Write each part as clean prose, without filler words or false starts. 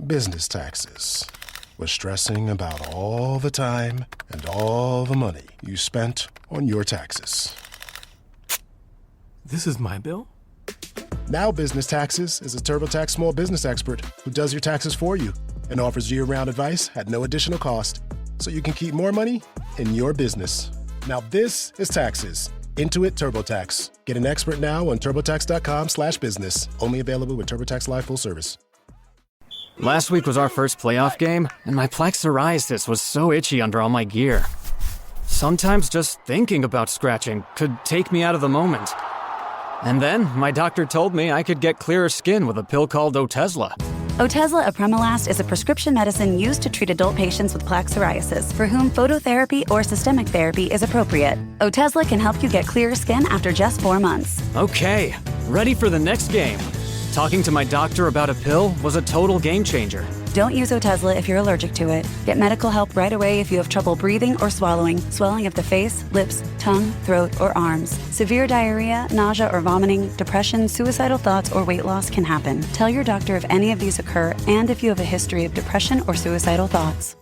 business taxes, with stressing about all the time and all the money you spent on your taxes. This is my bill? Now Business Taxes is a TurboTax small business expert who does your taxes for you and offers year-round advice at no additional cost, so you can keep more money in your business. Now this is taxes. Intuit TurboTax. Get an expert now on turbotax.com/business. Only available with TurboTax Live Full Service. Last week was our first playoff game, and my plaque psoriasis was so itchy under all my gear. Sometimes just thinking about scratching could take me out of the moment. And then my doctor told me I could get clearer skin with a pill called Otezla. Otezla apremilast is a prescription medicine used to treat adult patients with plaque psoriasis for whom phototherapy or systemic therapy is appropriate. Otezla can help you get clearer skin after just 4 months. Okay, ready for the next game. Talking to my doctor about a pill was a total game changer. Don't use Otezla if you're allergic to it. Get medical help right away if you have trouble breathing or swallowing, swelling of the face, lips, tongue, throat, or arms. Severe diarrhea, nausea or vomiting, depression, suicidal thoughts, or weight loss can happen. Tell your doctor if any of these occur and if you have a history of depression or suicidal thoughts.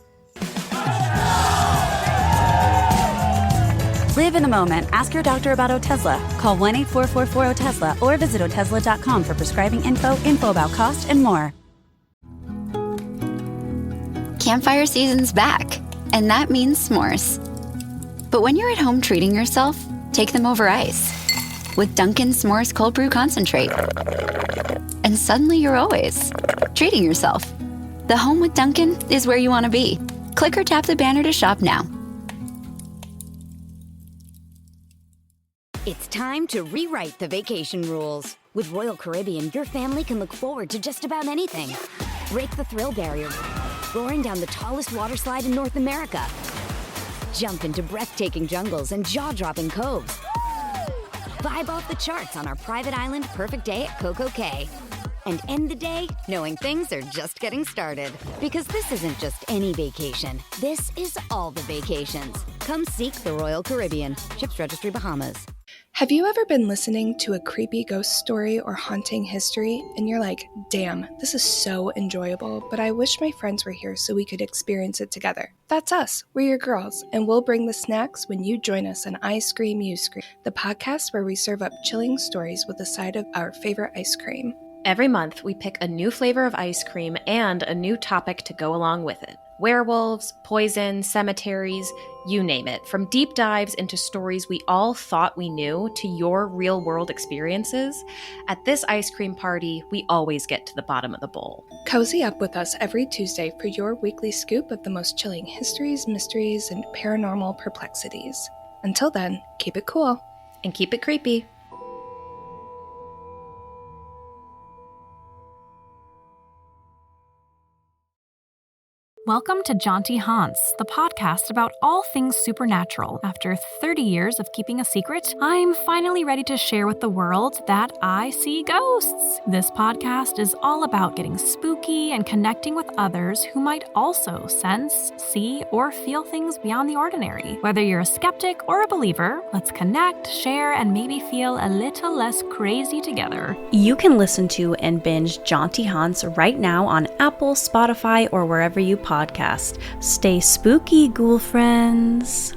Live in the moment. Ask your doctor about Otezla. Call 1-844-4-OTEZLA or visit Otezla.com for prescribing info about cost, and more. Campfire season's back, and that means s'mores. But when you're at home treating yourself, take them over ice with Dunkin' S'mores Cold Brew Concentrate. And suddenly you're always treating yourself. The home with Dunkin' is where you want to be. Click or tap the banner to shop now. It's time to rewrite the vacation rules. With Royal Caribbean, your family can look forward to just about anything. Break the thrill barrier, roaring down the tallest water slide in North America. Jump into breathtaking jungles and jaw-dropping coves. Vibe off the charts on our private island Perfect Day at Coco Cay. And end the day knowing things are just getting started. Because this isn't just any vacation. This is all the vacations. Come seek the Royal Caribbean. Ships Registry, Bahamas. Have you ever been listening to a creepy ghost story or haunting history and you're like, damn, this is so enjoyable, but I wish my friends were here so we could experience it together? That's us. We're your girls, and we'll bring the snacks when you join us on I Scream, You Scream, the podcast where we serve up chilling stories with a side of our favorite ice cream. Every month, we pick a new flavor of ice cream and a new topic to go along with it. Werewolves, poison, cemeteries, you name it. From deep dives into stories we all thought we knew to your real-world experiences, at this ice cream party, we always get to the bottom of the bowl. Cozy up with us every Tuesday for your weekly scoop of the most chilling histories, mysteries, and paranormal perplexities. Until then, keep it cool. And keep it creepy. Welcome to Jaunty Haunts, the podcast about all things supernatural. After 30 years of keeping a secret, I'm finally ready to share with the world that I see ghosts. This podcast is all about getting spooky and connecting with others who might also sense, see, or feel things beyond the ordinary. Whether you're a skeptic or a believer, let's connect, share, and maybe feel a little less crazy together. You can listen to and binge Jaunty Haunts right now on Apple, Spotify, or wherever you podcast. Stay spooky, ghoul friends.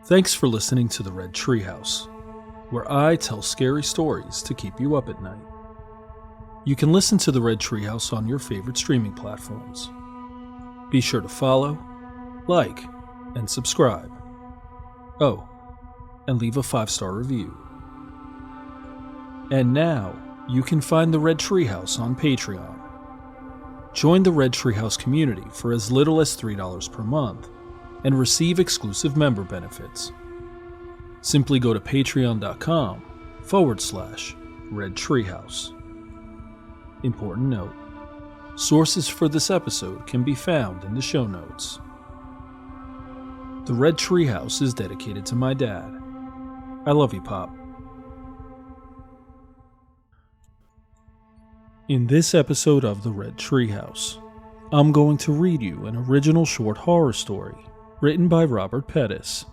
Thanks for listening to the Red Treehouse, where I tell scary stories to keep you up at night. You can listen to the Red Treehouse on your favorite streaming platforms. Be sure to follow, like, and subscribe. Oh, and leave a 5-star review. And now, you can find the Red Treehouse on Patreon. Join the Red Treehouse community for as little as $3 per month and receive exclusive member benefits. Simply go to patreon.com/Red Treehouse. Important note: sources for this episode can be found in the show notes. The Red Treehouse is dedicated to my dad. I love you, Pop. In this episode of The Red Treehouse, I'm going to read you an original short horror story written by Robert Pettus.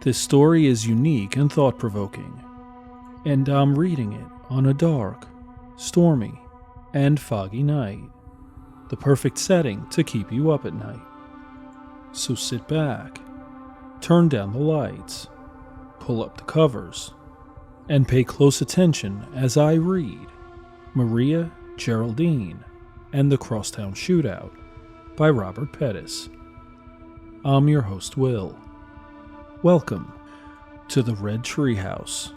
This story is unique and thought-provoking, and I'm reading it on a dark, stormy, and foggy night. The perfect setting to keep you up at night. So sit back, turn down the lights, pull up the covers, and pay close attention as I read Maria, Geraldine, and the Crosstown Shootout by Robert Pettus. I'm your host, Will. Welcome to the Red Treehouse.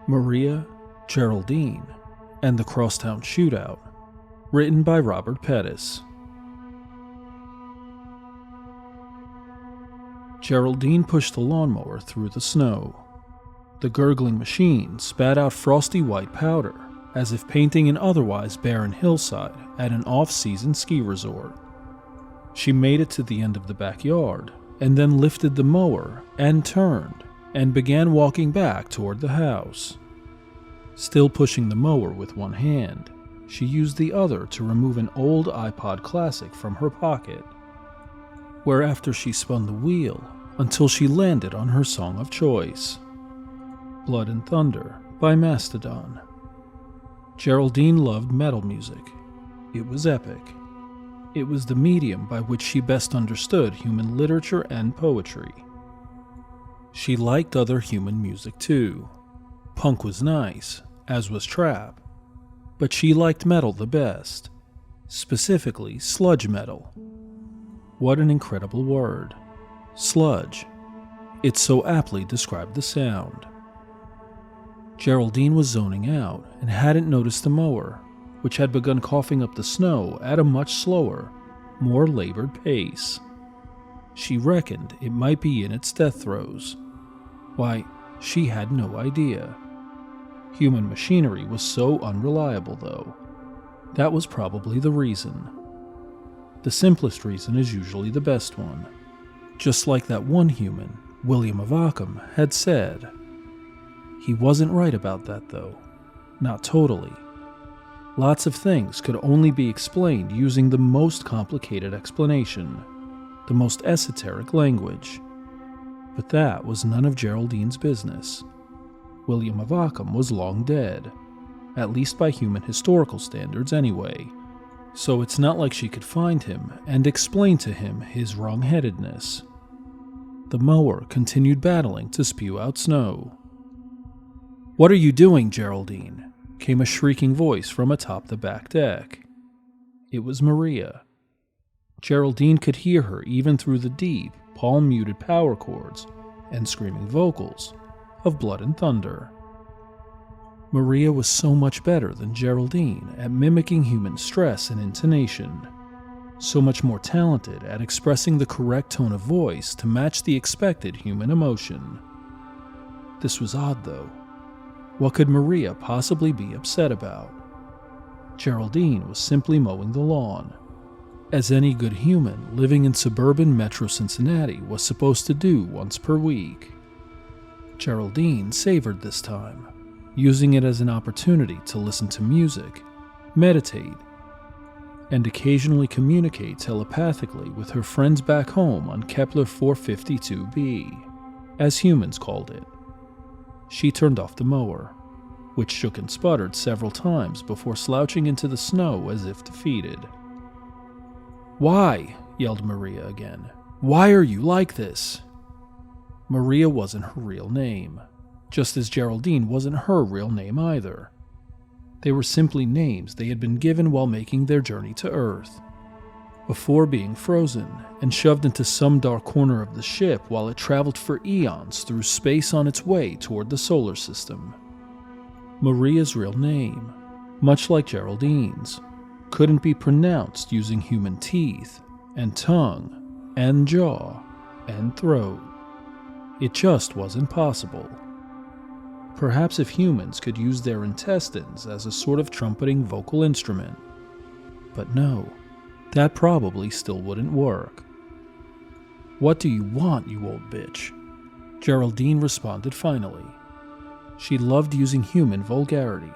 Maria, Geraldine, and the Crosstown Shootout, written by Robert Pettus. Geraldine pushed the lawnmower through the snow. The gurgling machine spat out frosty white powder, as if painting an otherwise barren hillside at an off-season ski resort. She made it to the end of the backyard, and then lifted the mower and turned, and began walking back toward the house. Still pushing the mower with one hand, she used the other to remove an old iPod Classic from her pocket, whereafter she spun the wheel until she landed on her song of choice, Blood and Thunder by Mastodon. Geraldine loved metal music. It was epic. It was the medium by which she best understood human literature and poetry. She liked other human music too. Punk was nice, as was trap, but she liked metal the best, specifically sludge metal. What an incredible word. Sludge. It so aptly described the sound. Geraldine was zoning out and hadn't noticed the mower, which had begun coughing up the snow at a much slower, more labored pace. She reckoned it might be in its death throes. Why, she had no idea. Human machinery was so unreliable, though. That was probably the reason. The simplest reason is usually the best one. Just like that one human, William of Ockham, had said. He wasn't right about that, though. Not totally. Lots of things could only be explained using the most complicated explanation, the most esoteric language. But that was none of Geraldine's business. William of Ockham was long dead, at least by human historical standards anyway, so it's not like she could find him and explain to him his wrong-headedness. The mower continued battling to spew out snow. "What are you doing, Geraldine?" came a shrieking voice from atop the back deck. It was Maria. Geraldine could hear her even through the deep, palm-muted power chords and screaming vocals of Blood and Thunder. Maria was so much better than Geraldine at mimicking human stress and intonation, so much more talented at expressing the correct tone of voice to match the expected human emotion. This was odd, though. What could Maria possibly be upset about? Geraldine was simply mowing the lawn, as any good human living in suburban Metro Cincinnati was supposed to do once per week. Geraldine savored this time, using it as an opportunity to listen to music, meditate, and occasionally communicate telepathically with her friends back home on Kepler 452b, as humans called it. She turned off the mower, which shook and sputtered several times before slouching into the snow as if defeated. "Why?" yelled Maria again. "Why are you like this?" Maria wasn't her real name, just as Geraldine wasn't her real name either. They were simply names they had been given while making their journey to Earth, before being frozen and shoved into some dark corner of the ship while it traveled for eons through space on its way toward the solar system. Maria's real name, much like Geraldine's, couldn't be pronounced using human teeth and tongue and jaw and throat. It just wasn't possible. Perhaps if humans could use their intestines as a sort of trumpeting vocal instrument. But no, that probably still wouldn't work. "What do you want, you old bitch?" Geraldine responded finally. She loved using human vulgarity.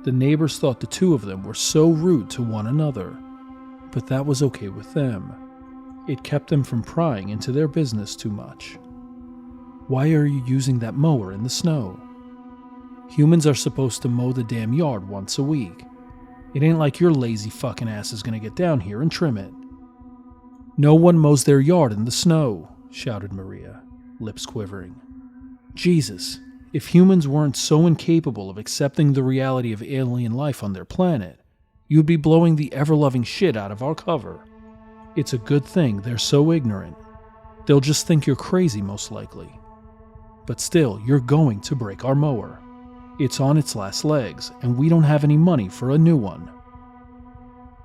The neighbors thought the two of them were so rude to one another, but that was okay with them. It kept them from prying into their business too much. "Why are you using that mower in the snow? Humans are supposed to mow the damn yard once a week. It ain't like your lazy fucking ass is gonna get down here and trim it." "No one mows their yard in the snow," shouted Maria, lips quivering. Jesus, if humans weren't so incapable of accepting the reality of alien life on their planet, you'd be blowing the ever-loving shit out of our cover. It's a good thing they're so ignorant. They'll just think you're crazy most likely. But still, you're going to break our mower. It's on its last legs, and we don't have any money for a new one.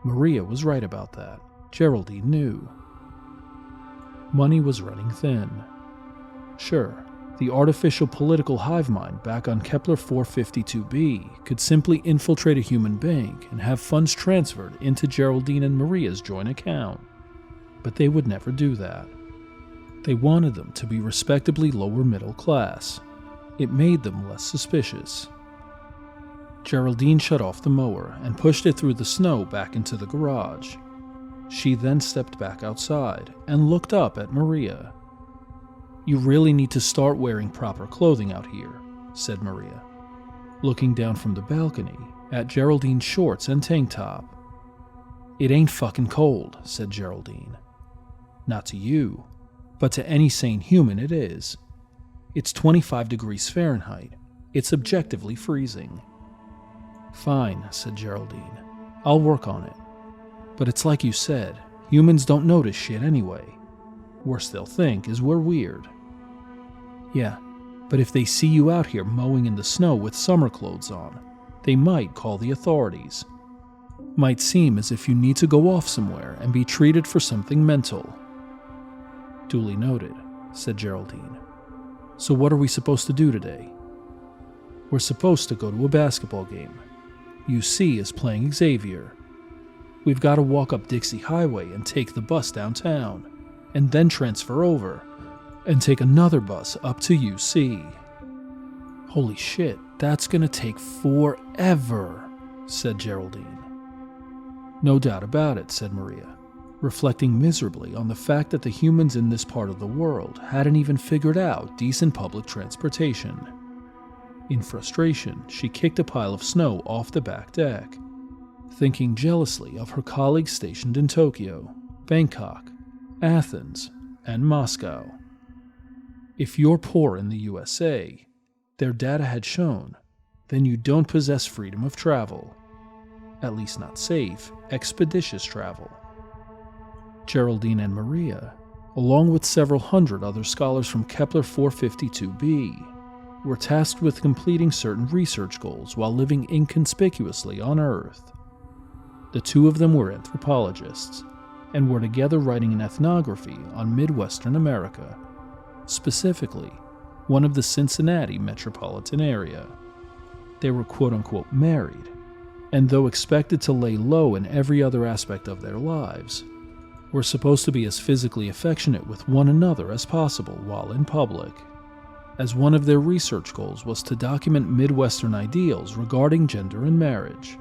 Maria was right about that. Geraldine knew. Money was running thin. Sure, the artificial political hive mind back on Kepler 452b could simply infiltrate a human bank and have funds transferred into Geraldine and Maria's joint account. But they would never do that. They wanted them to be respectably lower middle class. It made them less suspicious. Geraldine shut off the mower and pushed it through the snow back into the garage. She then stepped back outside and looked up at Maria. "You really need to start wearing proper clothing out here," said Maria, looking down from the balcony at Geraldine's shorts and tank top. "It ain't fucking cold," said Geraldine. "Not to you, but to any sane human it is. It's 25 degrees Fahrenheit. It's objectively freezing." "Fine," said Geraldine. "I'll work on it. But it's like you said, humans don't notice shit anyway. Worst they'll think is we're weird." "Yeah, but if they see you out here mowing in the snow with summer clothes on, they might call the authorities. Might seem as if you need to go off somewhere and be treated for something mental." "Duly noted," said Geraldine. "So what are we supposed to do today?" "We're supposed to go to a basketball game. UC is playing Xavier. We've got to walk up Dixie Highway and take the bus downtown, and then transfer over, and take another bus up to UC. Holy shit, that's gonna take forever," said Geraldine. "No doubt about it," said Maria, reflecting miserably on the fact that the humans in this part of the world hadn't even figured out decent public transportation. In frustration, she kicked a pile of snow off the back deck, thinking jealously of her colleagues stationed in Tokyo, Bangkok, Athens, and Moscow. If you're poor in the USA, their data had shown, then you don't possess freedom of travel. At least not safe, expeditious travel. Geraldine and Maria, along with several hundred other scholars from Kepler 452b, were tasked with completing certain research goals while living inconspicuously on Earth. The two of them were anthropologists, and were together writing an ethnography on Midwestern America, specifically one of the Cincinnati metropolitan area. They were quote-unquote married, and though expected to lay low in every other aspect of their lives, were supposed to be as physically affectionate with one another as possible while in public, as one of their research goals was to document Midwestern ideals regarding gender and marriage,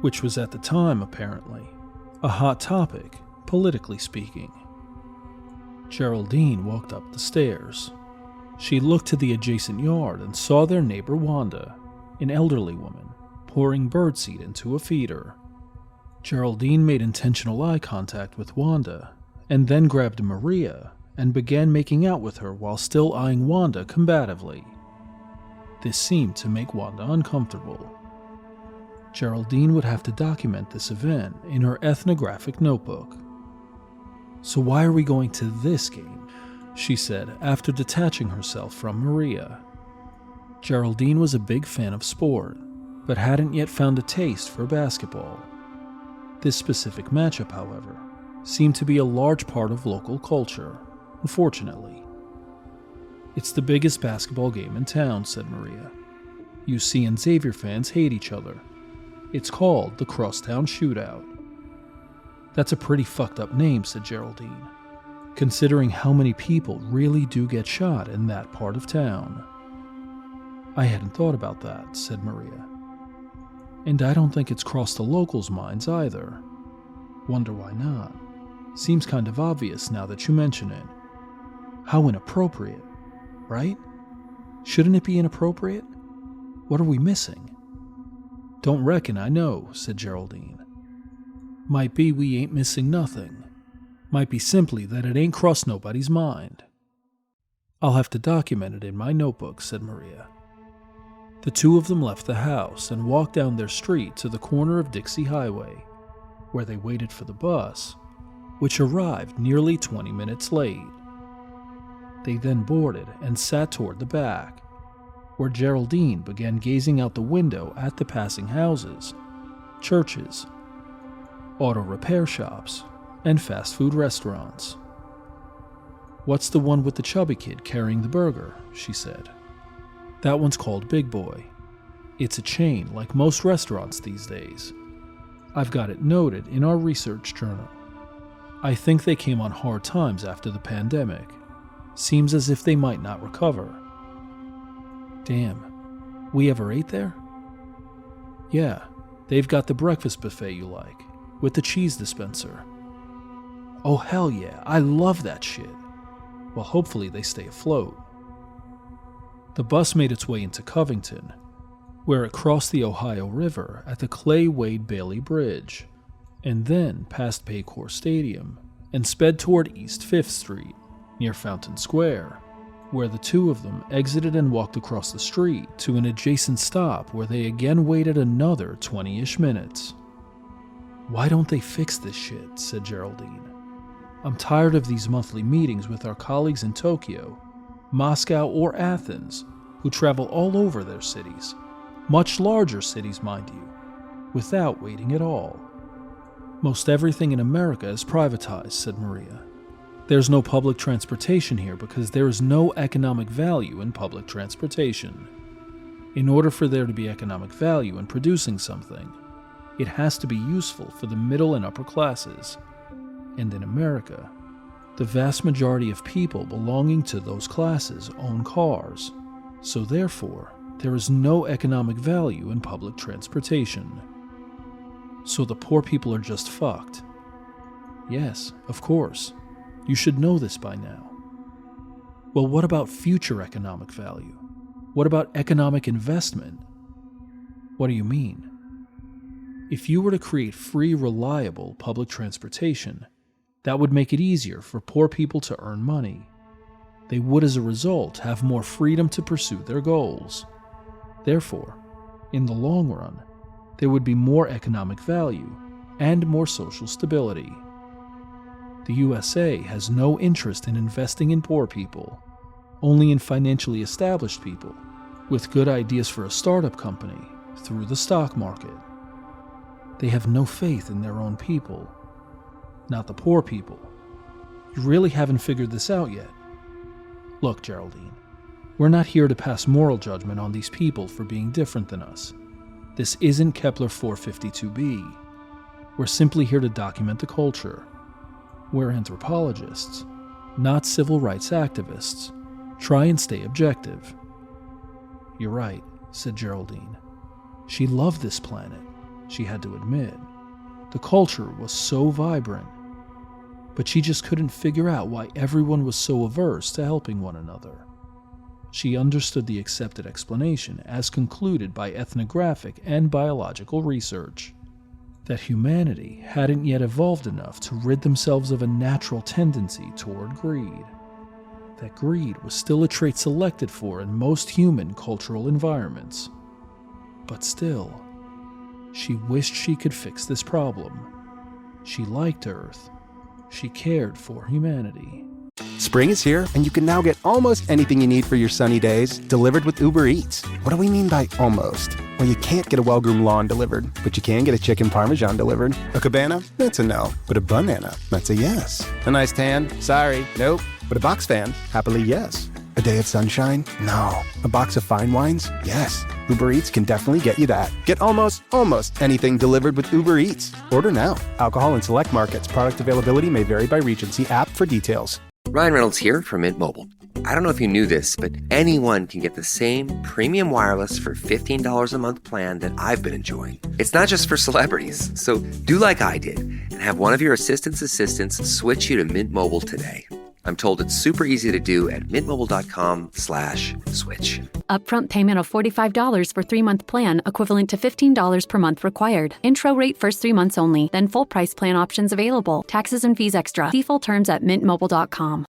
which was at the time, apparently, a hot topic, politically speaking. Geraldine walked up the stairs. She looked to the adjacent yard and saw their neighbor Wanda, an elderly woman, pouring birdseed into a feeder. Geraldine made intentional eye contact with Wanda, and then grabbed Maria and began making out with her while still eyeing Wanda combatively. This seemed to make Wanda uncomfortable. Geraldine would have to document this event in her ethnographic notebook. "So why are we going to this game?" she said after detaching herself from Maria. Geraldine was a big fan of sport, but hadn't yet found a taste for basketball. This specific matchup, however, seemed to be a large part of local culture, unfortunately. "It's the biggest basketball game in town," said Maria. "UC and Xavier fans hate each other. It's called the Crosstown Shootout." "That's a pretty fucked up name," said Geraldine, "considering how many people really do get shot in that part of town." "I hadn't thought about that," said Maria. "And I don't think it's crossed the locals' minds either. Wonder why not. Seems kind of obvious now that you mention it. How inappropriate, right? Shouldn't it be inappropriate? What are we missing?" "Don't reckon I know," said Geraldine. "Might be we ain't missing nothing. Might be simply that it ain't crossed nobody's mind." "I'll have to document it in my notebook," said Maria. The two of them left the house and walked down their street to the corner of Dixie Highway, where they waited for the bus, which arrived nearly 20 minutes late. They then boarded and sat toward the back, where Geraldine began gazing out the window at the passing houses, churches, auto repair shops, and fast food restaurants. "What's the one with the chubby kid carrying the burger?" she said. "That one's called Big Boy. It's a chain like most restaurants these days. I've got it noted in our research journal. I think they came on hard times after the pandemic. Seems as if they might not recover." "Damn. We ever ate there?" "Yeah, they've got the breakfast buffet you like, with the cheese dispenser." "Oh hell yeah, I love that shit." "Well, hopefully they stay afloat." The bus made its way into Covington, where it crossed the Ohio River at the Clay Wade Bailey Bridge, and then past Paycor Stadium and sped toward East 5th Street, near Fountain Square, where the two of them exited and walked across the street to an adjacent stop where they again waited another 20-ish minutes. "Why don't they fix this shit?" said Geraldine. "I'm tired of these monthly meetings with our colleagues in Tokyo, Moscow, or Athens, who travel all over their cities, much larger cities, mind you, without waiting at all. Most everything in America is privatized," said Maria. "There's no public transportation here because there is no economic value in public transportation. In order for there to be economic value in producing something, it has to be useful for the middle and upper classes. And in America, the vast majority of people belonging to those classes own cars, so therefore, there is no economic value in public transportation. So the poor people are just fucked." "Yes, of course. You should know this by now." "Well, what about future economic value? What about economic investment?" "What do you mean?" "If you were to create free, reliable public transportation, that would make it easier for poor people to earn money. They would, as a result, have more freedom to pursue their goals. Therefore, in the long run, there would be more economic value and more social stability. The USA has no interest in investing in poor people, only in financially established people with good ideas for a startup company through the stock market. They have no faith in their own people, not the poor people. You really haven't figured this out yet. Look, Geraldine, we're not here to pass moral judgment on these people for being different than us. This isn't Kepler 452b. We're simply here to document the culture. We're anthropologists, not civil rights activists. Try and stay objective." "You're right," said Geraldine. She loved this planet, she had to admit. The culture was so vibrant. But she just couldn't figure out why everyone was so averse to helping one another. She understood the accepted explanation as concluded by ethnographic and biological research, that humanity hadn't yet evolved enough to rid themselves of a natural tendency toward greed. That greed was still a trait selected for in most human cultural environments. But still, she wished she could fix this problem. She liked Earth. She cared for humanity. Spring is here, and you can now get almost anything you need for your sunny days delivered with Uber Eats. What do we mean by almost? Well, you can't get a well-groomed lawn delivered, but you can get a chicken parmesan delivered. A cabana? That's a no. But a banana? That's a yes. A nice tan? Sorry, nope. But a box fan? Happily, yes. A day of sunshine? No. A box of fine wines? Yes. Uber Eats can definitely get you that. Get almost anything delivered with Uber Eats. Order now. Alcohol in select markets. Product availability may vary by region. See app for details. Ryan Reynolds here from Mint Mobile. I don't know if you knew this, but anyone can get the same premium wireless for $15 a month plan that I've been enjoying. It's not just for celebrities. So do like I did and have one of your assistants switch you to Mint Mobile today. I'm told it's super easy to do at mintmobile.com/switch. Upfront payment of $45 for 3-month plan, equivalent to $15 per month required. Intro rate first 3 months only, then full price plan options available. Taxes and fees extra. See full terms at mintmobile.com.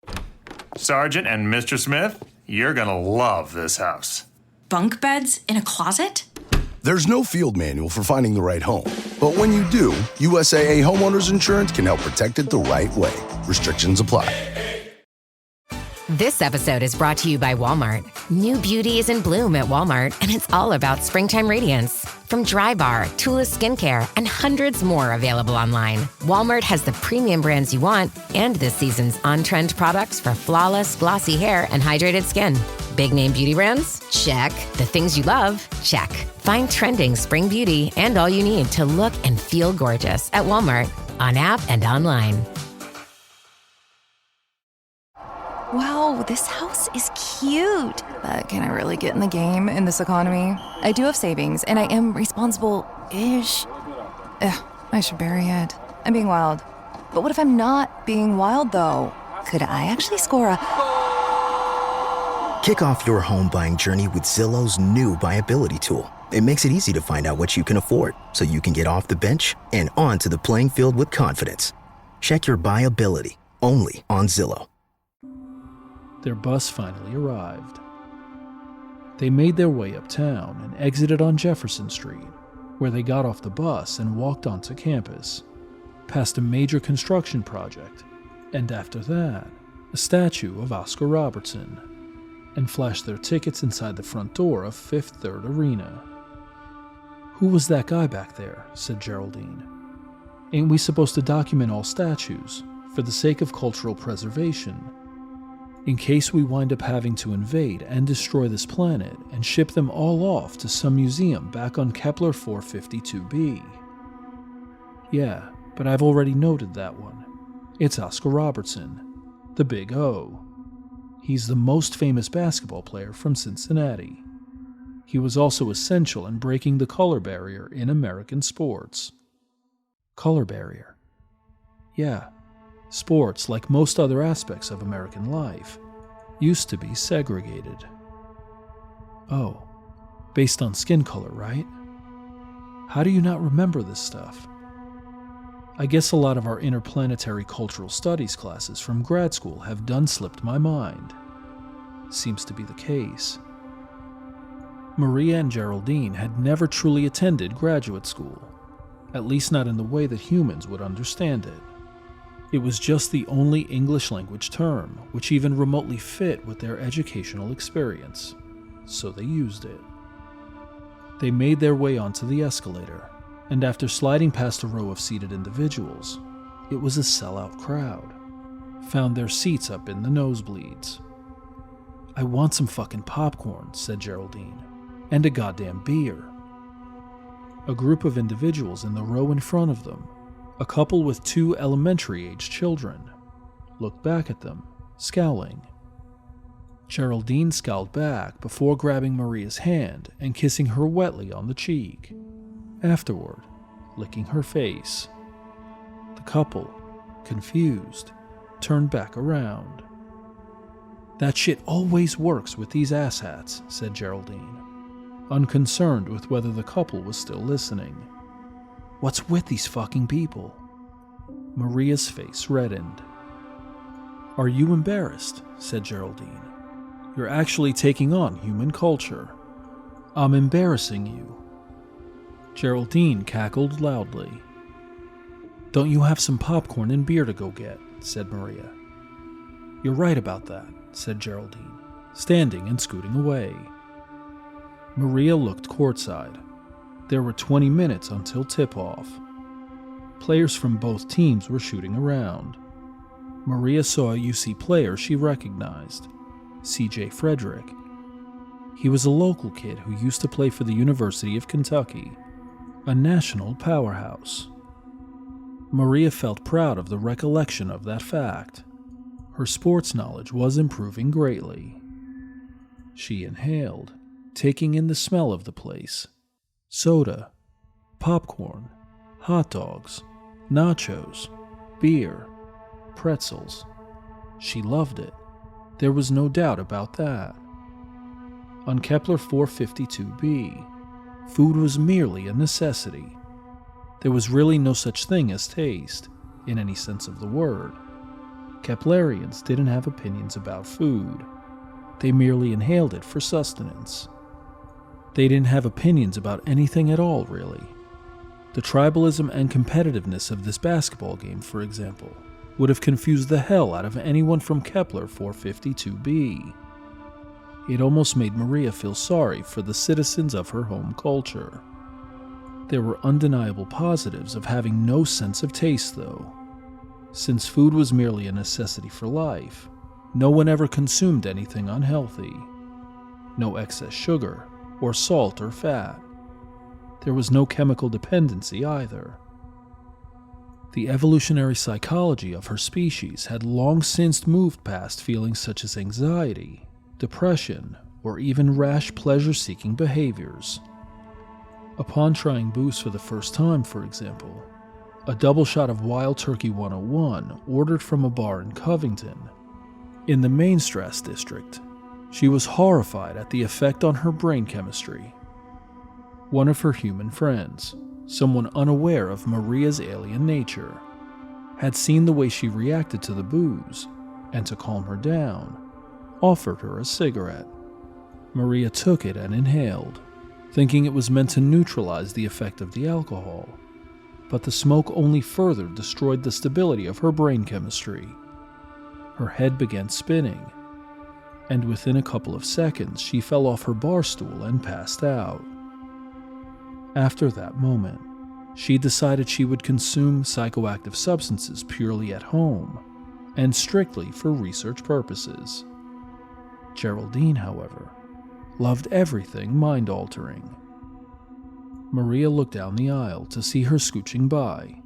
Sergeant and Mr. Smith, you're gonna love this house. Bunk beds in a closet? There's no field manual for finding the right home. But when you do, USAA Homeowners Insurance can help protect it the right way. Restrictions apply. This episode is brought to you by Walmart. New beauty is in bloom at Walmart, and it's all about springtime radiance. From Drybar, Tula Skincare, and hundreds more available online, Walmart has the premium brands you want and this season's on-trend products for flawless, glossy hair and hydrated skin. Big name beauty brands? Check. The things you love? Check. Find trending spring beauty and all you need to look and feel gorgeous at Walmart, on app and online. Wow, this house is cute. But can I really get in the game in this economy? I do have savings, and I am responsible-ish. I should bury it. I'm being wild. But what if I'm not being wild, though? Could I actually score a... Kick off your home buying journey with Zillow's new BuyAbility tool. It makes it easy to find out what you can afford, so you can get off the bench and onto the playing field with confidence. Check your BuyAbility, only on Zillow. Their bus finally arrived. They made their way uptown and exited on Jefferson Street, where they got off the bus and walked onto campus, past a major construction project, and after that, a statue of Oscar Robertson, and flashed their tickets inside the front door of Fifth Third Arena. "Who was that guy back there?" said Geraldine. "Ain't we supposed to document all statues, for the sake of cultural preservation? In case we wind up having to invade and destroy this planet and ship them all off to some museum back on Kepler 452b. Yeah, but I've already noted that one. It's Oscar Robertson, the Big O. He's the most famous basketball player from Cincinnati. He was also essential in breaking the color barrier in American sports." Color barrier. Yeah. Sports, like most other aspects of American life, used to be segregated. Oh, based on skin color, right? How do you not remember this stuff? I guess a lot of our interplanetary cultural studies classes from grad school have done slipped my mind. Seems to be the case. Maria and Geraldine had never truly attended graduate school, at least not in the way that humans would understand it. It was just the only English language term which even remotely fit with their educational experience, so they used it. They made their way onto the escalator, and after sliding past a row of seated individuals, it was a sellout crowd, found their seats up in the nosebleeds. "I want some fucking popcorn," said Geraldine, "and a goddamn beer." A group of individuals in the row in front of them, a couple with 2 elementary-aged children, looked back at them, scowling. Geraldine scowled back before grabbing Maria's hand and kissing her wetly on the cheek, afterward licking her face. The couple, confused, turned back around. "That shit always works with these asshats," said Geraldine, unconcerned with whether the couple was still listening. "What's with these fucking people?" Maria's face reddened. "Are you embarrassed?" said Geraldine. "You're actually taking on human culture. I'm embarrassing you." Geraldine cackled loudly. "Don't you have some popcorn and beer to go get?" said Maria. "You're right about that," said Geraldine, standing and scooting away. Maria looked courtside. There were 20 minutes until tip-off. Players from both teams were shooting around. Maria saw a UC player she recognized, C.J. Frederick. He was a local kid who used to play for the University of Kentucky, a national powerhouse. Maria felt proud of the recollection of that fact. Her sports knowledge was improving greatly. She inhaled, taking in the smell of the place. Soda, popcorn, hot dogs, nachos, beer, pretzels. She loved it. There was no doubt about that. On Kepler 452b, food was merely a necessity. There was really no such thing as taste, in any sense of the word. Keplerians didn't have opinions about food. They merely inhaled it for sustenance. They didn't have opinions about anything at all, really. The tribalism and competitiveness of this basketball game, for example, would have confused the hell out of anyone from Kepler 452b. It almost made Maria feel sorry for the citizens of her home culture. There were undeniable positives of having no sense of taste, though. Since food was merely a necessity for life, no one ever consumed anything unhealthy. No excess sugar, or salt or fat. There was no chemical dependency either. The evolutionary psychology of her species had long since moved past feelings such as anxiety, depression, or even rash pleasure-seeking behaviors. Upon trying booze for the first time, for example, a double shot of Wild Turkey 101 ordered from a bar in Covington, in the Mainstrasse district, she was horrified at the effect on her brain chemistry. One of her human friends, someone unaware of Maria's alien nature, had seen the way she reacted to the booze, and to calm her down, offered her a cigarette. Maria took it and inhaled, thinking it was meant to neutralize the effect of the alcohol, but the smoke only further destroyed the stability of her brain chemistry. Her head began spinning, and within a couple of seconds she fell off her bar stool and passed out. After that moment, she decided she would consume psychoactive substances purely at home, and strictly for research purposes. Geraldine, however, loved everything mind-altering. Maria looked down the aisle to see her scooching by,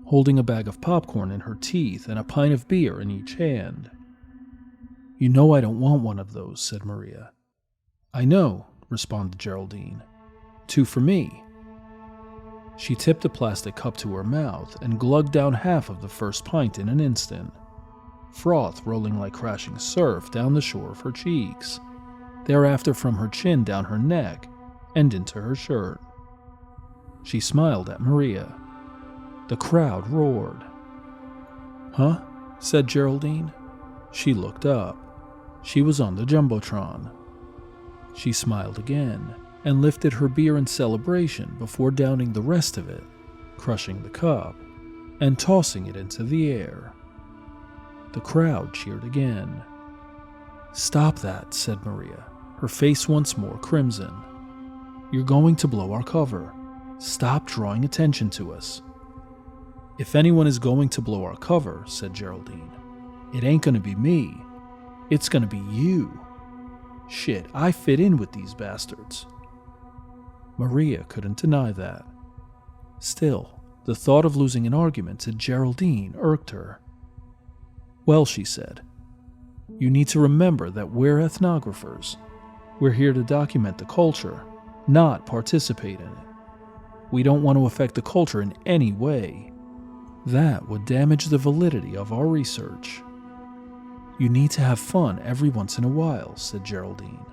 holding a bag of popcorn in her teeth and a pint of beer in each hand. "You know I don't want one of those," said Maria. "I know," responded Geraldine. "Two for me." She tipped a plastic cup to her mouth and glugged down half of the first pint in an instant, froth rolling like crashing surf down the shore of her cheeks, thereafter from her chin down her neck and into her shirt. She smiled at Maria. The crowd roared. "Huh?" said Geraldine. She looked up. She was on the Jumbotron. She smiled again and lifted her beer in celebration before downing the rest of it, crushing the cup, and tossing it into the air. The crowd cheered again. "Stop that," said Maria, her face once more crimson. "You're going to blow our cover. Stop drawing attention to us." "If anyone is going to blow our cover," said Geraldine, "it ain't gonna be me. It's gonna be you. Shit, I fit in with these bastards." Maria couldn't deny that. Still, the thought of losing an argument to Geraldine irked her. "Well," she said, "you need to remember that we're ethnographers. We're here to document the culture, not participate in it. We don't want to affect the culture in any way. That would damage the validity of our research. You need to have fun every once in a while," said Geraldine.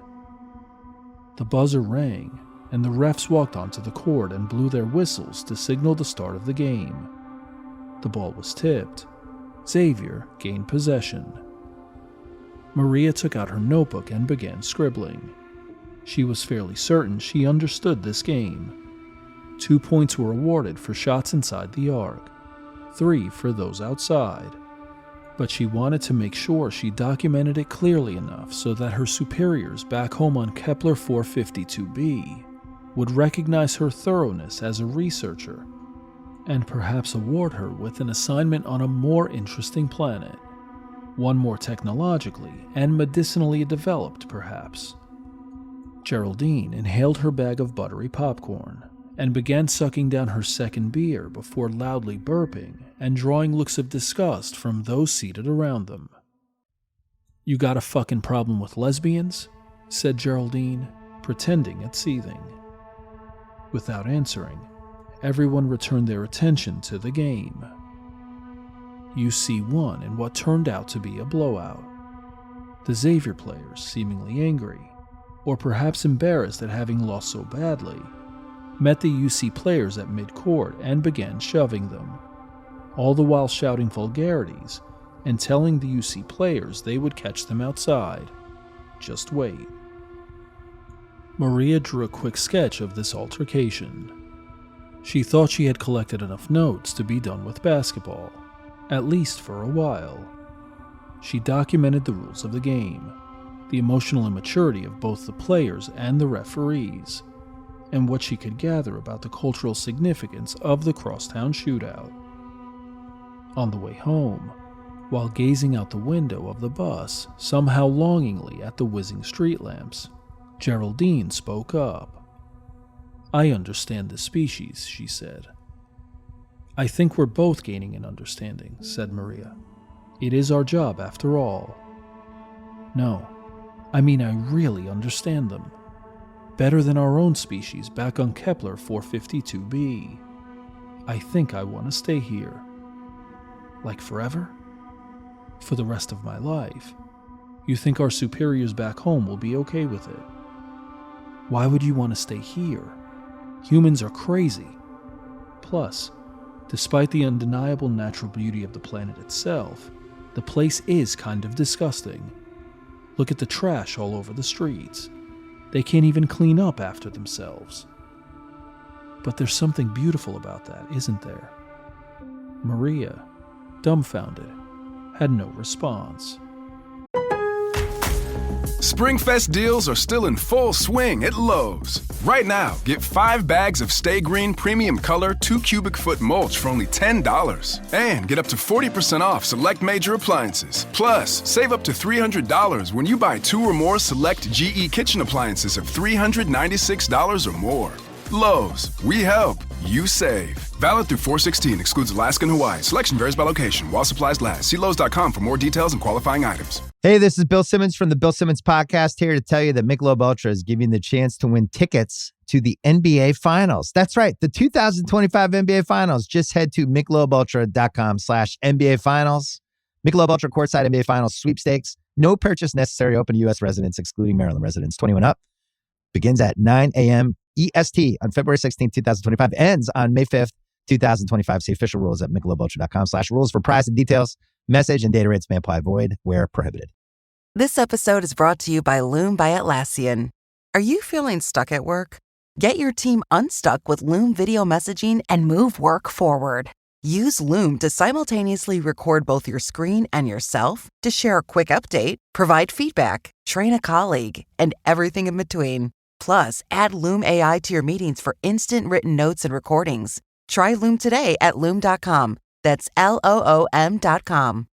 The buzzer rang, and the refs walked onto the court and blew their whistles to signal the start of the game. The ball was tipped. Xavier gained possession. Maria took out her notebook and began scribbling. She was fairly certain she understood this game. 2 points were awarded for shots inside the arc, 3 for those outside. but she wanted to make sure she documented it clearly enough so that her superiors back home on Kepler 452b would recognize her thoroughness as a researcher and perhaps award her with an assignment on a more interesting planet, one more technologically and medicinally developed, perhaps. Geraldine inhaled her bag of buttery popcorn and began sucking down her second beer before loudly burping and drawing looks of disgust from those seated around them. "You got a fucking problem with lesbians?" said Geraldine, pretending at seething. Without answering, everyone returned their attention to the game. UC won in what turned out to be a blowout. The Xavier players, seemingly angry, or perhaps embarrassed at having lost so badly, met the UC players at mid-court and began shoving them, all the while shouting vulgarities and telling the UC players they would catch them outside. Just wait. Maria drew a quick sketch of this altercation. She thought she had collected enough notes to be done with basketball, at least for a while. She documented the rules of the game, the emotional immaturity of both the players and the referees, and what she could gather about the cultural significance of the Crosstown Shootout. On the way home, while gazing out the window of the bus, somehow longingly at the whizzing street lamps, Geraldine spoke up. "I understand the species," she said. "I think we're both gaining an understanding," said Maria. "It is our job after all." "No, I mean I really understand them. Better than our own species back on Kepler 452b. I think I want to stay here." "Like forever?" "For the rest of my life. You think our superiors back home will be okay with it?" "Why would you want to stay here? Humans are crazy. Plus, despite the undeniable natural beauty of the planet itself, the place is kind of disgusting. Look at the trash all over the streets. They can't even clean up after themselves." "But there's something beautiful about that, isn't there?" Maria, dumbfounded, had no response. Springfest deals are still in full swing at Lowe's. Right now, get 5 bags of Stay Green Premium Color 2 cubic foot mulch for only $10. And get up to 40% off select major appliances. Plus, save up to $300 when you buy 2 or more select GE kitchen appliances of $396 or more. Lowe's, we help, you save. Valid through 4/16, excludes Alaska and Hawaii. Selection varies by location while supplies last. See Lowe's.com for more details and qualifying items. Hey, this is Bill Simmons from the Bill Simmons Podcast, here to tell you that Michelob Ultra is giving you the chance to win tickets to the NBA Finals. That's right, the 2025 NBA Finals. Just head to MichelobUltra.com/NBA Finals. Michelob Ultra Courtside NBA Finals Sweepstakes. No purchase necessary. Open to U.S. residents, excluding Maryland residents. 21 up. Begins at 9 a.m. EST on February 16, 2025. Ends on May 5th, 2025. See official rules at MichelobUltra.com/rules for price and details. Message and data rates may apply. Void where prohibited. This episode is brought to you by Loom by Atlassian. Are you feeling stuck at work? Get your team unstuck with Loom video messaging and move work forward. Use Loom to simultaneously record both your screen and yourself to share a quick update, provide feedback, train a colleague, and everything in between. Plus, add Loom AI to your meetings for instant written notes and recordings. Try Loom today at Loom.com. That's LOOM.com.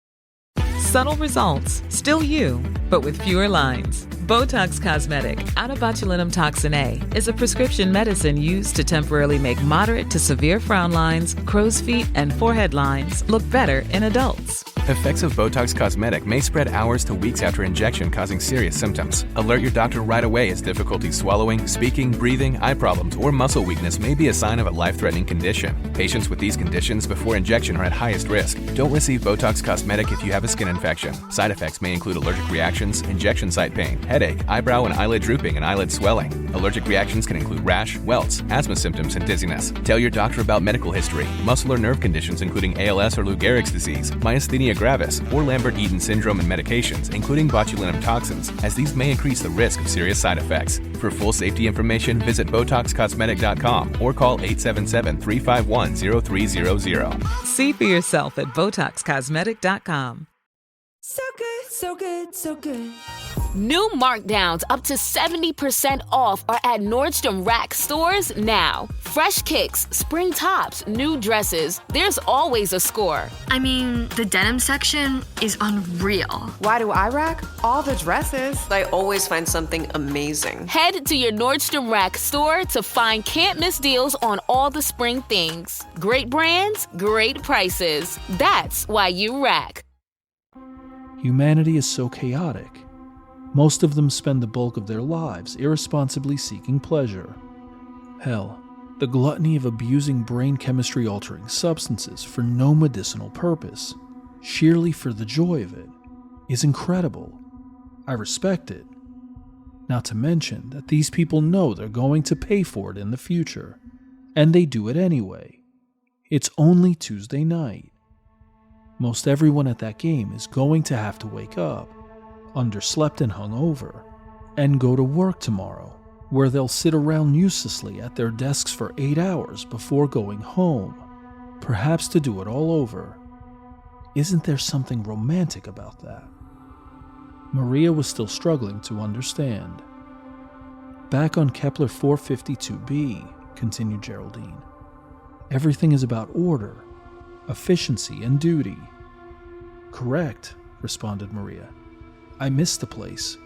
Subtle results, still you, but with fewer lines. Botox Cosmetic, onabotulinum toxin A, is a prescription medicine used to temporarily make moderate to severe frown lines, crow's feet, and forehead lines look better in adults. Effects of Botox Cosmetic may spread hours to weeks after injection, causing serious symptoms. Alert your doctor right away as difficulty swallowing, speaking, breathing, eye problems, or muscle weakness may be a sign of a life-threatening condition. Patients with these conditions before injection are at highest risk. Don't receive Botox Cosmetic if you have a skin infection. Side effects may include allergic reactions, injection site pain, headache, eyebrow and eyelid drooping, and eyelid swelling. Allergic reactions can include rash, welts, asthma symptoms, and dizziness. Tell your doctor about medical history, muscle or nerve conditions including ALS or Lou Gehrig's disease, myasthenia gravis, or Lambert-Eaton syndrome, and medications, including botulinum toxins, as these may increase the risk of serious side effects. For full safety information, visit BotoxCosmetic.com or call 877-351-0300. See for yourself at BotoxCosmetic.com. So good, so good, so good. New markdowns up to 70% off are at Nordstrom Rack stores now. Fresh kicks, spring tops, new dresses. There's always a score. I mean, the denim section is unreal. Why do I rack? All the dresses. I always find something amazing. Head to your Nordstrom Rack store to find can't-miss deals on all the spring things. Great brands, great prices. That's why you rack. Humanity is so chaotic. Most of them spend the bulk of their lives irresponsibly seeking pleasure. Hell, the gluttony of abusing brain chemistry-altering substances for no medicinal purpose, sheerly for the joy of it, is incredible. I respect it. Not to mention that these people know they're going to pay for it in the future, and they do it anyway. It's only Tuesday night. Most everyone at that game is going to have to wake up, underslept and hungover, and go to work tomorrow, where they'll sit around uselessly at their desks for 8 hours before going home, perhaps to do it all over. Isn't there something romantic about that? Maria was still struggling to understand. Back on Kepler 452b, continued Geraldine, everything is about order, efficiency, and duty. Correct, responded Maria. I miss the place.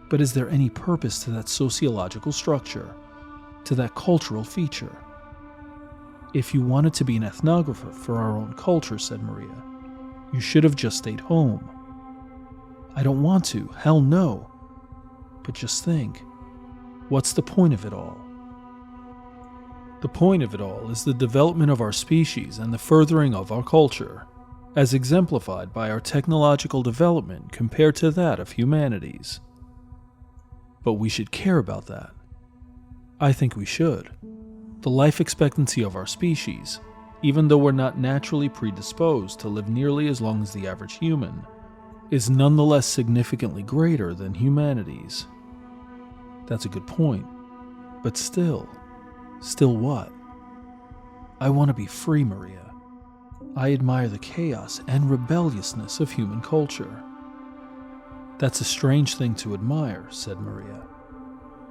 But is there any purpose to that sociological structure, to that cultural feature? If you wanted to be an ethnographer for our own culture, said Maria, you should have just stayed home. I don't want to, hell no. But just think, what's the point of it all? The point of it all is the development of our species and the furthering of our culture, as exemplified by our technological development compared to that of humanity's. But we should care about that. I think we should. The life expectancy of our species, even though we're not naturally predisposed to live nearly as long as the average human, is nonetheless significantly greater than humanity's. That's a good point. But still what? I want to be free, Maria. I admire the chaos and rebelliousness of human culture. That's a strange thing to admire, said Maria.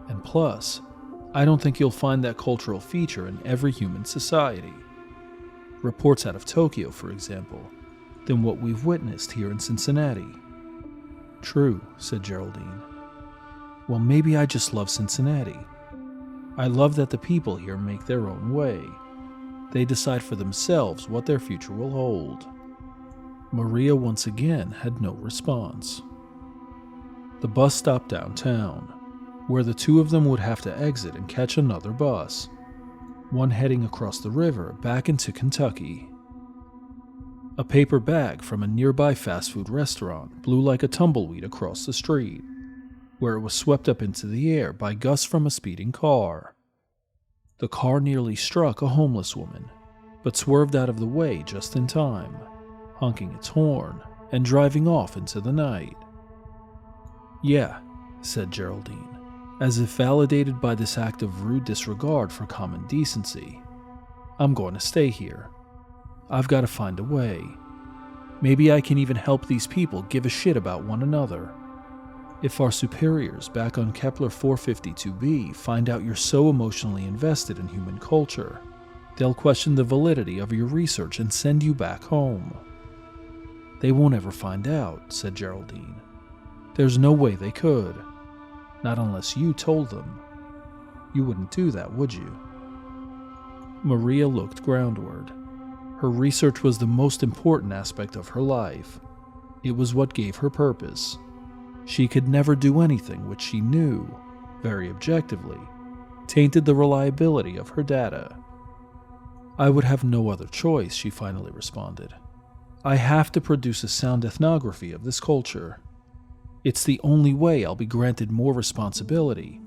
And plus, I don't think you'll find that cultural feature in every human society. Reports out of Tokyo, for example, than what we've witnessed here in Cincinnati. True, said Geraldine. Well, maybe I just love Cincinnati. I love that the people here make their own way. They decide for themselves what their future will hold. Maria once again had no response. The bus stopped downtown, where the two of them would have to exit and catch another bus, one heading across the river back into Kentucky. A paper bag from a nearby fast food restaurant blew like a tumbleweed across the street, where it was swept up into the air by gusts from a speeding car. The car nearly struck a homeless woman, but swerved out of the way just in time, honking its horn and driving off into the night. Yeah, said Geraldine, as if validated by this act of rude disregard for common decency. I'm going to stay here. I've got to find a way. Maybe I can even help these people give a shit about one another. If our superiors back on Kepler 452b find out you're so emotionally invested in human culture, they'll question the validity of your research and send you back home. They won't ever find out, said Geraldine. There's no way they could. Not unless you told them. You wouldn't do that, would you? Maria looked groundward. Her research was the most important aspect of her life. It was what gave her purpose. She could never do anything which she knew, very objectively, tainted the reliability of her data. I would have no other choice, she finally responded. I have to produce a sound ethnography of this culture. It's the only way I'll be granted more responsibility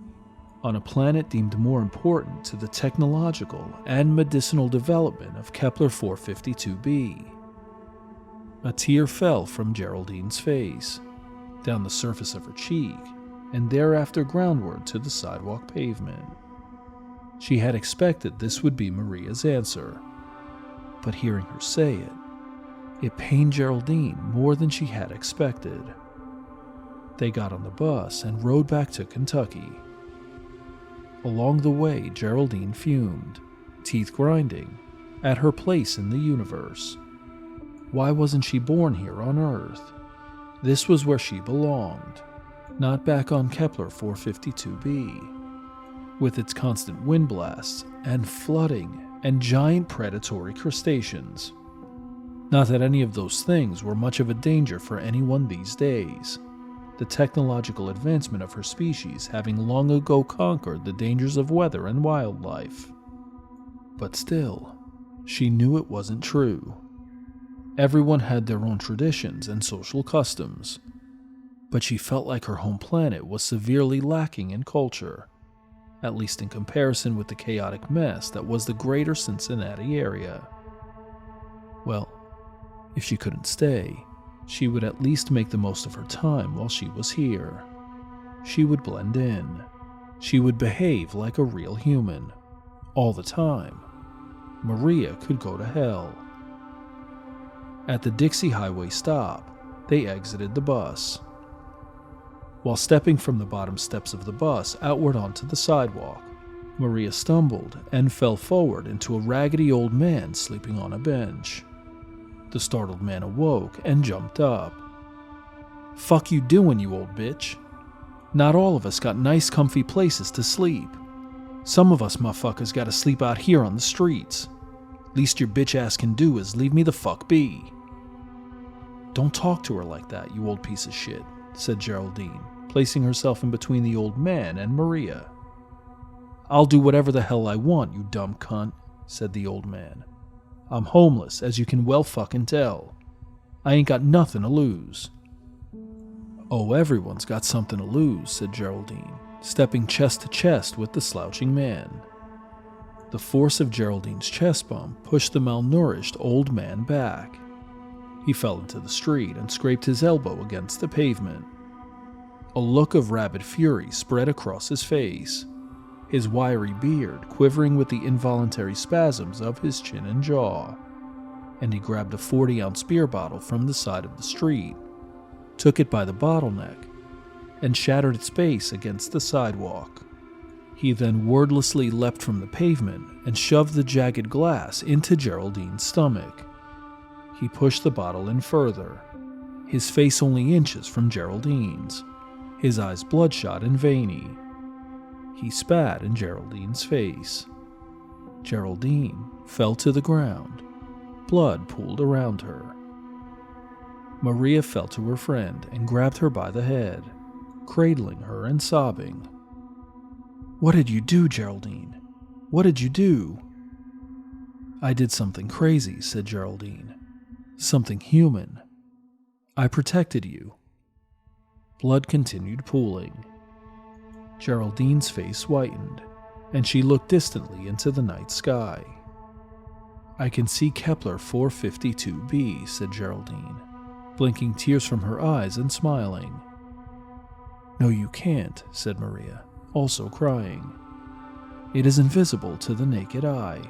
on a planet deemed more important to the technological and medicinal development of Kepler 452b. A tear fell from Geraldine's face, down the surface of her cheek, and thereafter groundward to the sidewalk pavement. She had expected this would be Maria's answer, but hearing her say it, It pained Geraldine more than she had expected. They got on the bus and rode back to Kentucky. Along the way, Geraldine fumed, teeth grinding, at her place in the universe. Why wasn't she born here on Earth? This was where she belonged, not back on Kepler 452b, with its constant wind blasts and flooding and giant predatory crustaceans. Not that any of those things were much of a danger for anyone these days, the technological advancement of her species having long ago conquered the dangers of weather and wildlife. But still, she knew it wasn't true. Everyone had their own traditions and social customs, but she felt like her home planet was severely lacking in culture, at least in comparison with the chaotic mess that was the greater Cincinnati area. Well, if she couldn't stay, she would at least make the most of her time while she was here. She would blend in. She would behave like a real human, all the time. Maria could go to hell. At the Dixie Highway stop, they exited the bus. While stepping from the bottom steps of the bus outward onto the sidewalk, Maria stumbled and fell forward into a raggedy old man sleeping on a bench. The startled man awoke and jumped up. "Fuck you doing, you old bitch? Not all of us got nice comfy places to sleep. Some of us motherfuckers gotta sleep out here on the streets. Least your bitch ass can do is leave me the fuck be." "Don't talk to her like that, you old piece of shit," said Geraldine, placing herself in between the old man and Maria. "I'll do whatever the hell I want, you dumb cunt," said the old man. "I'm homeless, as you can well fucking tell. I ain't got nothing to lose." "Oh, everyone's got something to lose," said Geraldine, stepping chest to chest with the slouching man. The force of Geraldine's chest bump pushed the malnourished old man back. He fell into the street and scraped his elbow against the pavement. A look of rabid fury spread across his face, his wiry beard quivering with the involuntary spasms of his chin and jaw, and he grabbed a 40-ounce beer bottle from the side of the street, took it by the bottleneck, and shattered its base against the sidewalk. He then wordlessly leapt from the pavement and shoved the jagged glass into Geraldine's stomach. He pushed the bottle in further, his face only inches from Geraldine's, his eyes bloodshot and veiny. He spat in Geraldine's face. Geraldine fell to the ground. Blood pooled around her. Maria fell to her friend and grabbed her by the head, cradling her and sobbing. "What did you do, Geraldine? What did you do?" "I did something crazy," said Geraldine. "Something human. I protected you." Blood continued pooling. Geraldine's face whitened, and she looked distantly into the night sky. "I can see Kepler 452b," said Geraldine, blinking tears from her eyes and smiling. "No, you can't," said Maria, also crying. "It is invisible to the naked eye."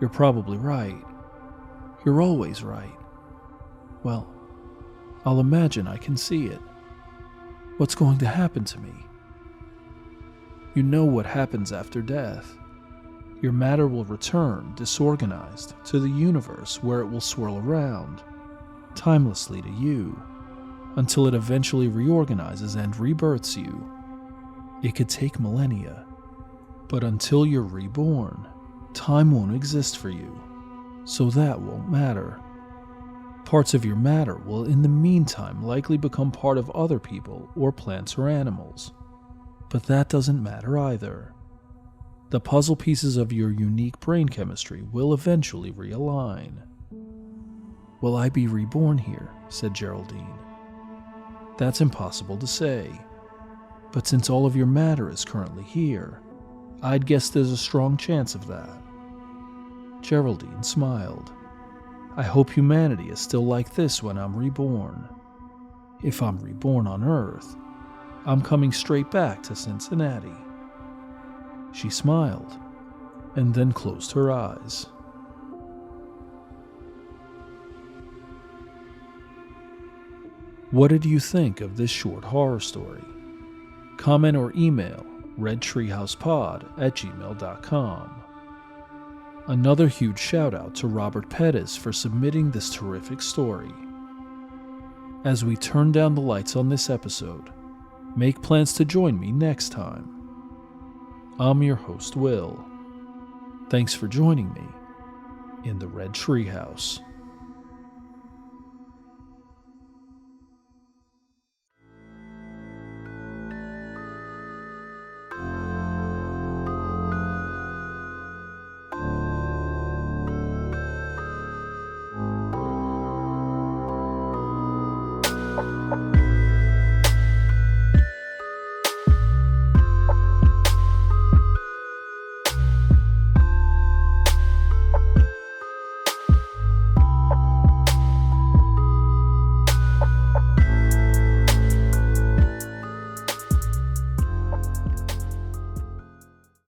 "You're probably right. You're always right. Well, I'll imagine I can see it. What's going to happen to me? You know what happens after death. Your matter will return, disorganized, to the universe where it will swirl around, timelessly to you, until it eventually reorganizes and rebirths you. It could take millennia, but until you're reborn, time won't exist for you, so that won't matter. Parts of your matter will in the meantime likely become part of other people or plants or animals, but that doesn't matter either. The puzzle pieces of your unique brain chemistry will eventually realign." "Will I be reborn here?" said Geraldine. "That's impossible to say, but since all of your matter is currently here, I'd guess there's a strong chance of that." Geraldine smiled. "I hope humanity is still like this when I'm reborn. If I'm reborn on Earth, I'm coming straight back to Cincinnati." She smiled, and then closed her eyes. What did you think of this short horror story? Comment or email redtreehousepod@gmail.com. Another huge shout out to Robert Pettus for submitting this terrific story. As we turn down the lights on this episode, make plans to join me next time. I'm your host, Will. Thanks for joining me in the Red Treehouse.